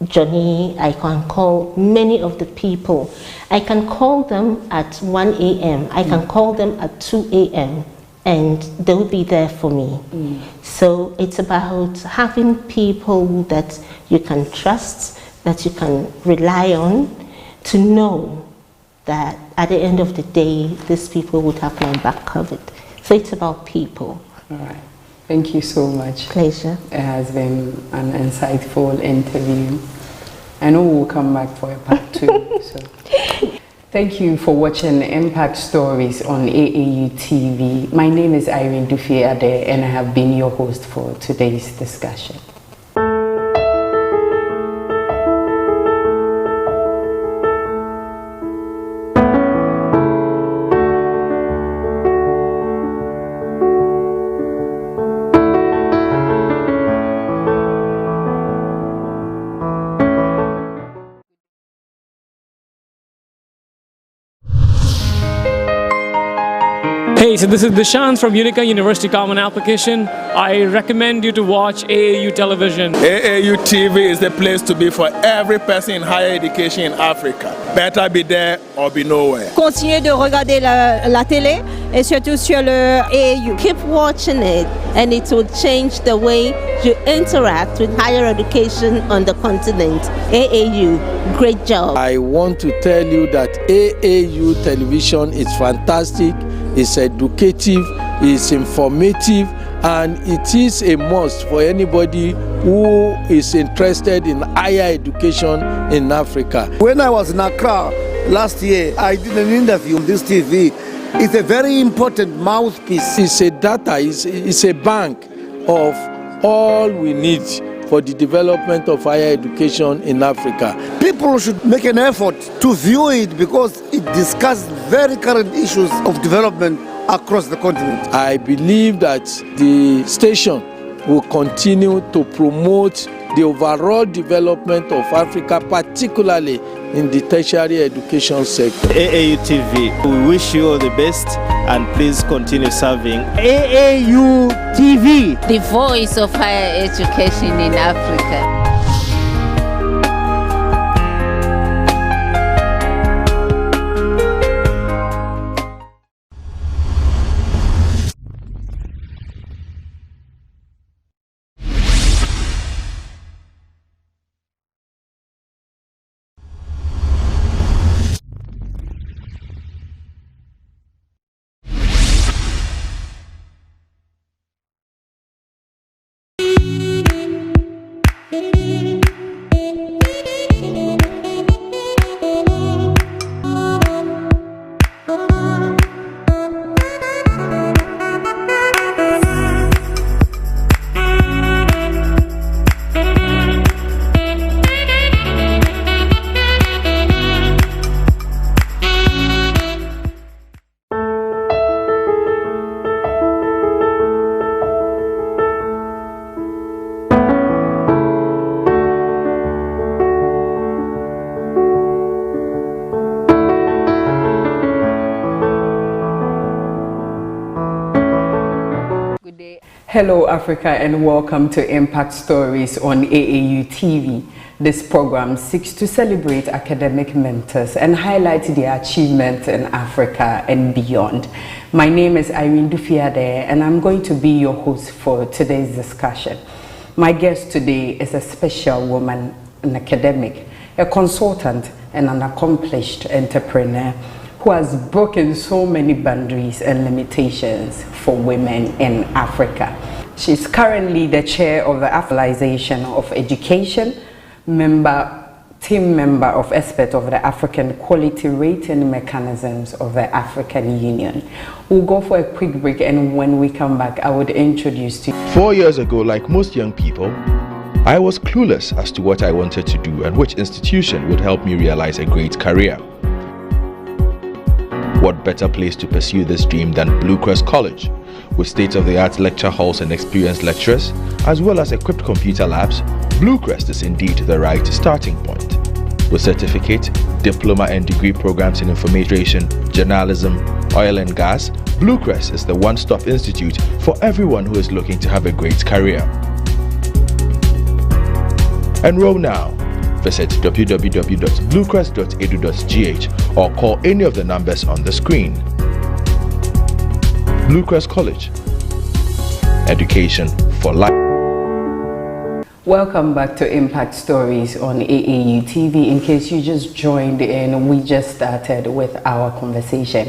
Johnny, I can call many of the people. I can call them at 1 a.m., I can call them at 2 a.m., and they'll be there for me. So it's about having people that you can trust, that you can rely on, to know that at the end of the day, these people would have my back covered. So it's about people. All right. Thank you so much. Pleasure. It has been an insightful interview. I know we'll come back for a part 2. So, thank you for watching Impact Stories on AAU TV. My name is Irene Dufie-Ade, and I have been your host for today's discussion. Hey, so this is Dishant from Unica University Common Application. I recommend you to watch AAU television. AAU TV is the place to be for every person in higher education in Africa. Better be there or be nowhere. Continuez de regarder la télé et surtout sur le AAU. Keep watching it and it will change the way you interact with higher education on the continent. AAU, great job. I want to tell you that AAU television is fantastic, it's educative, it's informative, and it is a must for anybody who is interested in higher education in Africa. When I was in Accra last year, I did an interview on this TV. It's a very important mouthpiece. It's a data, it's a bank of all we need for the development of higher education in Africa. People should make an effort to view it because it discusses very current issues of development across the continent. I believe that the station will continue to promote the overall development of Africa, particularly in the tertiary education sector. AAU TV, we wish you all the best and please continue serving. AAU TV, the voice of higher education in Africa. Hello Africa and welcome to Impact Stories on AAU TV. This program seeks to celebrate academic mentors and highlight their achievements in Africa and beyond. My name is Irene Dufiade and I'm going to be your host for today's discussion. My guest today is a special woman, an academic, a consultant and an accomplished entrepreneur who has broken so many boundaries and limitations for women in Africa. She's currently the chair of the Africanization of Education, team member of expert of the African Quality Rating Mechanisms of the African Union. We'll go for a quick break, and when we come back, I would introduce to you. 4 years ago, like most young people, I was clueless as to what I wanted to do and which institution would help me realize a great career. What better place to pursue this dream than Blue Crest College? With state-of-the-art lecture halls and experienced lecturers, as well as equipped computer labs, Blue Crest is indeed the right starting point. With certificate, diploma and degree programs in information, journalism, oil and gas, Blue Crest is the one-stop institute for everyone who is looking to have a great career. Enroll now. Visit www.bluecrest.edu.gh or call any of the numbers on the screen. Blue Crest College. Education for life. Welcome back to Impact Stories on AAU TV. In case you just joined in, we just started with our conversation.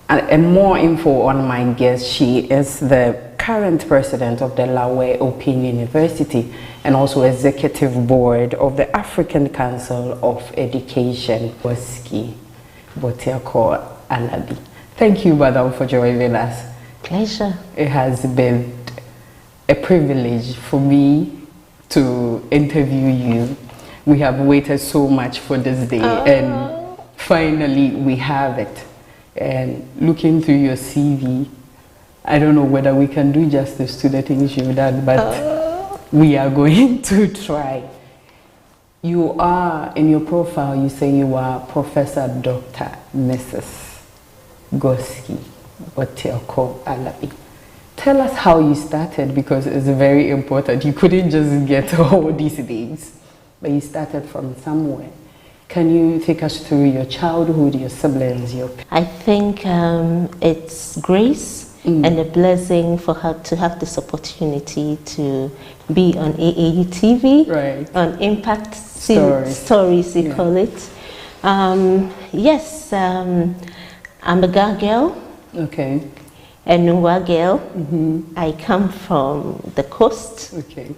And more info on my guest, she is the current president of the Lawe Open University and also executive board of the African Council of Education. Boski Botiako Alabi. Thank you, madam, for joining us. Pleasure. It has been a privilege for me to interview you. We have waited so much for this day and finally we have it. And looking through your CV, I don't know whether we can do justice to the things you've done, but we are going to try. You are, in your profile, you say you are Professor Dr. Mrs. Goski Botiako Alabi. Tell us how you started, because it's very important. You couldn't just get all these names, but you started from somewhere. Can you take us through your childhood, your siblings, your... I think it's grace and a blessing for her to have this opportunity to be on AAU TV, on Impact Stories, you call it. Yes, I'm a Ga girl. Okay. A Nungwa girl. I come from the coast. Okay.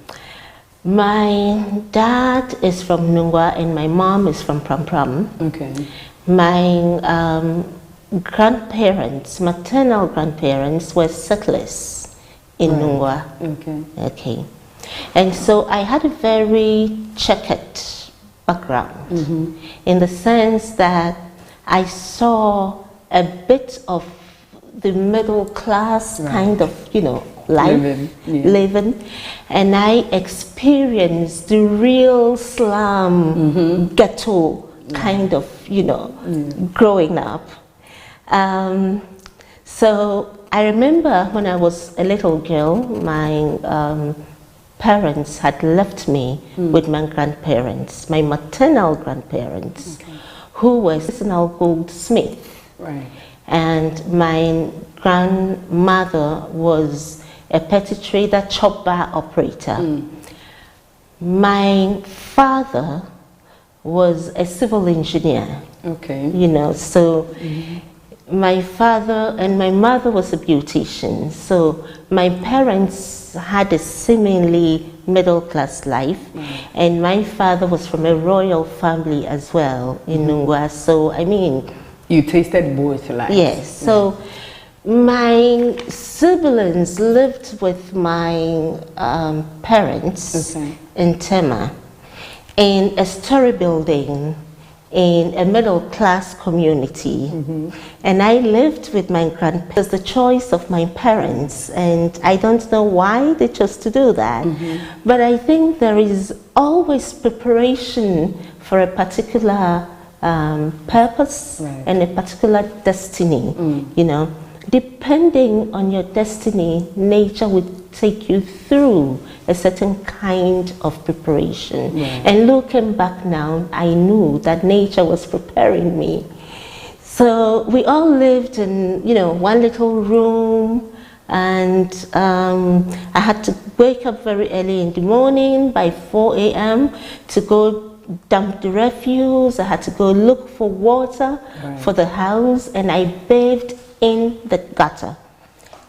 My dad is from Nungwa and my mom is from Pram Pram. Okay. My grandparents, maternal grandparents, were settlers in Nungwa. Okay. Okay. And so I had a very checkered background in the sense that I saw a bit of the middle class kind of, you know, life, living, and I experienced the real slum, ghetto kind of, you know, growing up. So I remember when I was a little girl, my parents had left me with my grandparents, my maternal grandparents, who were seasonal goldsmiths. And my grandmother was a petty trader, chop bar operator. My father was a civil engineer. Okay. You know, so my father and my mother was a beautician. So my parents had a seemingly middle class life, and my father was from a royal family as well in Nungwa. So I mean, you tasted both lives. Yes. So my siblings lived with my parents in Tema, in a story building, in a middle class community. And I lived with my grandparents. It was the choice of my parents, and I don't know why they chose to do that. But I think there is always preparation for a particular purpose and a particular destiny. You know, depending on your destiny, nature will take you through a certain kind of preparation. And looking back now, I knew that nature was preparing me. So we all lived in, you know, one little room, and I had to wake up very early in the morning by 4 a.m. to go dump the refuse. I had to go look for water for the house, and I bathed in the gutter.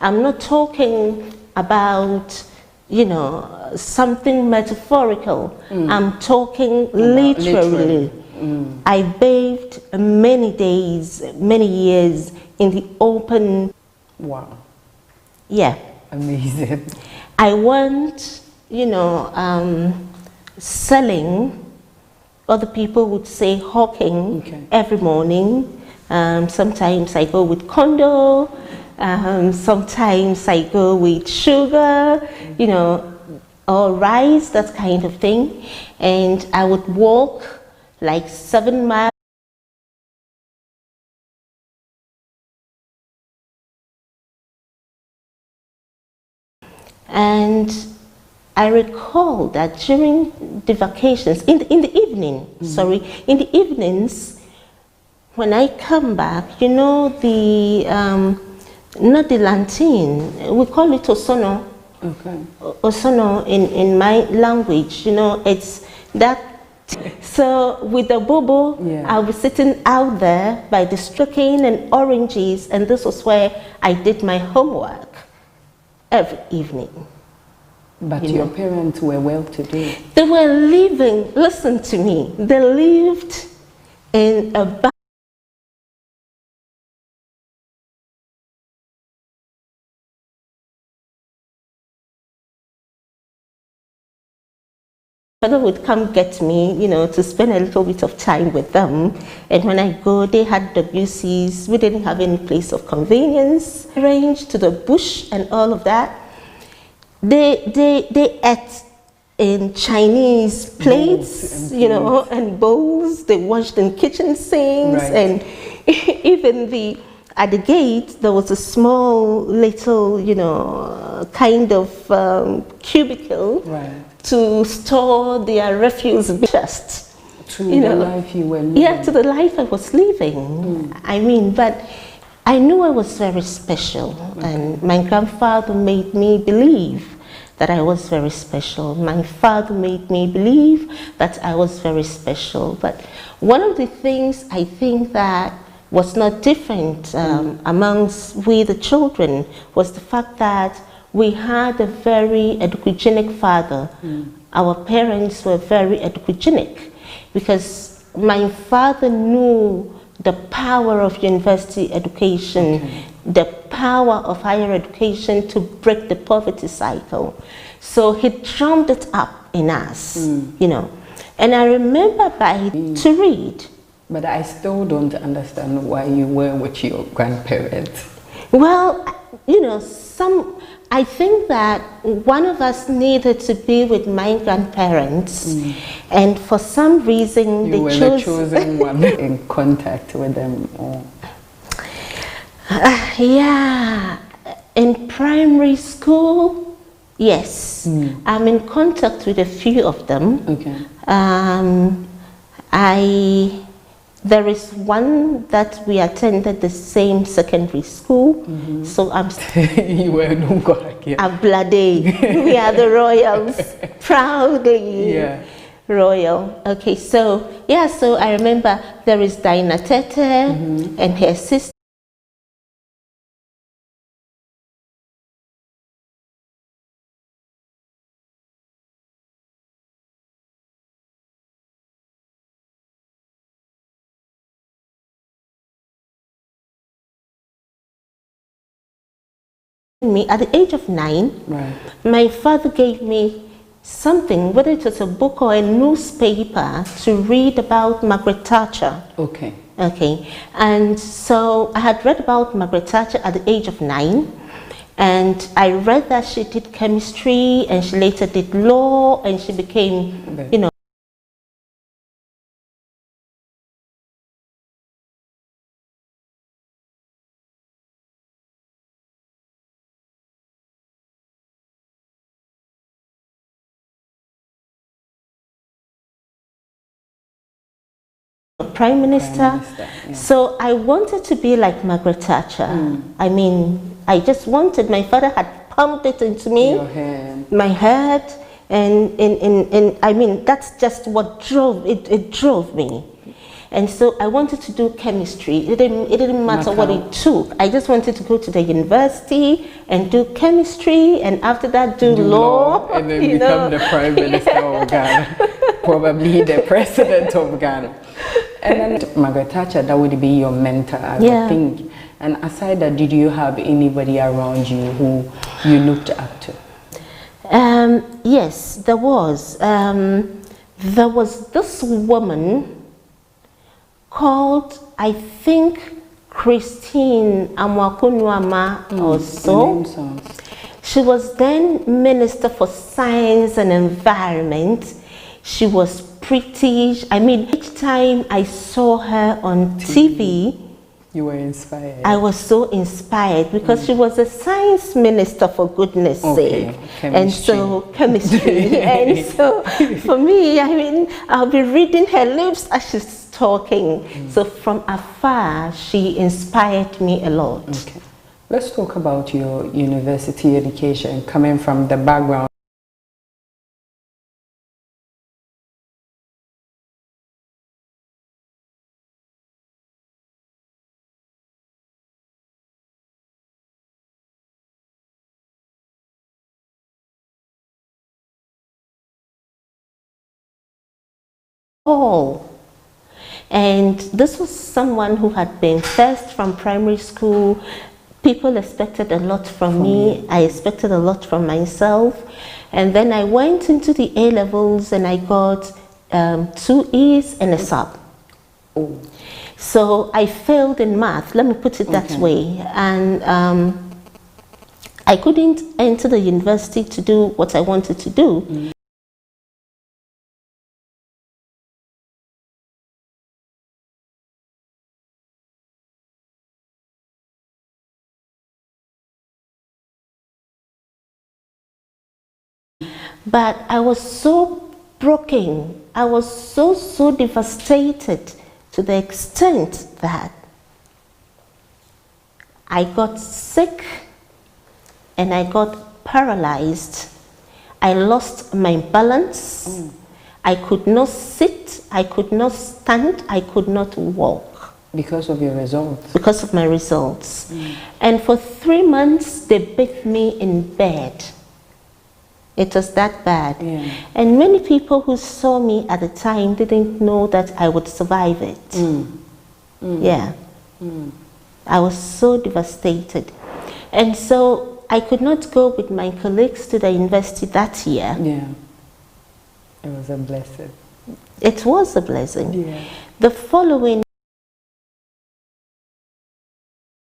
I'm not talking about, you know, something metaphorical. I'm talking literally. I bathed many days, many years in the open. Wow. Yeah. Amazing. I went, you know, selling. Other people would say hawking every morning. Sometimes I go with condo. Sometimes I go with sugar, you know, or rice, that kind of thing. And I would walk like 7 miles. And I recall that during the vacations, in the evening, in the evenings, when I come back, you know, the not the lantern, we call it osono. Osono in my language, you know, it's that. So with the bobo, I was sitting out there by the sugarcane and oranges, and this was where I did my homework every evening. But your parents were well-to-do. They were living, listen to me, they lived in a father would come get me, you know, to spend a little bit of time with them. And when I go, they had WCs. We didn't have any place of convenience. Arranged to the bush and all of that. They ate in Chinese plates, you know, and bowls. They washed in kitchen sinks, and even the at the gate, there was a small little, you know, kind of cubicle to store their refuse chest. To the life you were living. Yeah, to the life I was living. I mean, but I knew I was very special, and my grandfather made me believe that I was very special. My father made me believe that I was very special. But one of the things I think that was not different amongst we the children was the fact that we had a very educogenic father. Our parents were very educogenic because my father knew the power of university education, the power of higher education to break the poverty cycle. So he drummed it up in us, you know. And I remember to read. But I still don't understand why you were with your grandparents. Well, you know, I think that one of us needed to be with my grandparents, and for some reason you were the chosen one in contact with them. Or... yeah, in primary school, yes, I'm in contact with a few of them. There is one that we attended the same secondary school, so I'm you were Ablade. We are the royals, proudly royal. Okay, so yeah, so I remember there is Dinah Tete and her sister. Me at the age of 9, my father gave me something, whether it was a book or a newspaper, to read about Margaret Thatcher. Okay, and so I had read about Margaret Thatcher at the age of 9, and I read that she did chemistry and she later did law, and she became, you know, Prime Minister. So I wanted to be like Margaret Thatcher. I mean, I just wanted, my father had pumped it into me, my head, and I mean, that's just what drove, it drove me. And so I wanted to do chemistry. It didn't matter what it took. I just wanted to go to the university and do chemistry, and after that do law. And then become the Prime Minister of Ghana. Probably the President of Ghana. And then Margaret Thatcher, that would be your mentor, I would think. And aside that, did you have anybody around you who you looked up to? Yes, there was. There was this woman called, I think, Christine Amwakunuama or so. She was then Minister for Science and Environment. She was pretty. I mean, each time I saw her on TV, you were inspired. I was so inspired because she was a science minister, for goodness sake. And so chemistry. And so for me, I mean, I'll be reading her lips as she's talking. So from afar, she inspired me a lot. Let's talk about your university education, coming from the background. And this was someone who had been first from primary school. People expected a lot from me. I expected a lot from myself. And then I went into the A levels and I got 2 E's and a sub. So I failed in math, let me put it that way. And I couldn't enter the university to do what I wanted to do. But I was so broken. I was so devastated to the extent that I got sick and I got paralyzed. I lost my balance. I could not sit, I could not stand, I could not walk. Because of your results? Because of my results. And for 3 months, they beat me in bed. It was that bad. Yeah. And many people who saw me at the time didn't know that I would survive it. Yeah. I was so devastated. And so I could not go with my colleagues to the university that year. Yeah. It was a blessing. It was a blessing. Yeah. The following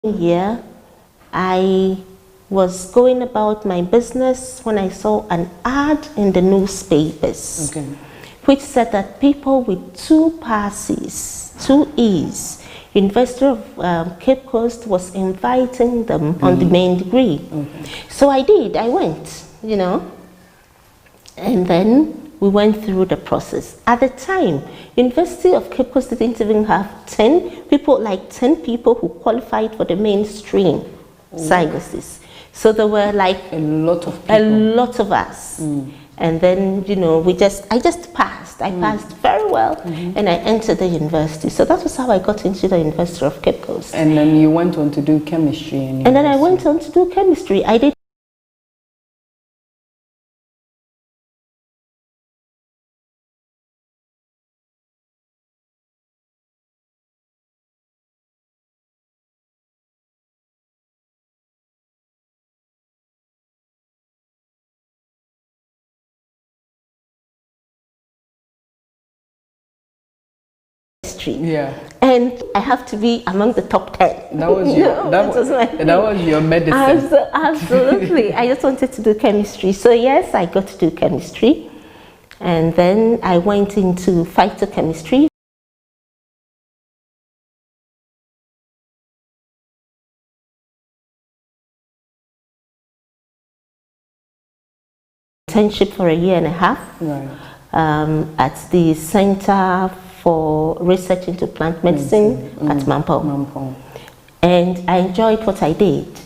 year, I was going about my business when I saw an ad in the newspapers, which said that people with 2 passes, 2 E's, University of Cape Coast was inviting them on the main degree. So I did, I went, you know, and then we went through the process. At the time, University of Cape Coast didn't even have 10 people who qualified for the mainstream sciences. So there were like a lot of people. A lot of us. And then, you know, I just passed. I passed very well, and I entered the university. So that was how I got into the University of Cape Coast. And then you went on to do chemistry. And then I went on to do chemistry. I did Yeah. And I have to be among the top 10. That was your, that was your medicine. Absolutely. I just wanted to do chemistry. So yes, I got to do chemistry. And then I went into phytochemistry. Internship for 1.5 years at the Center for Research into Plant Medicine at Mampo. And I enjoyed what I did.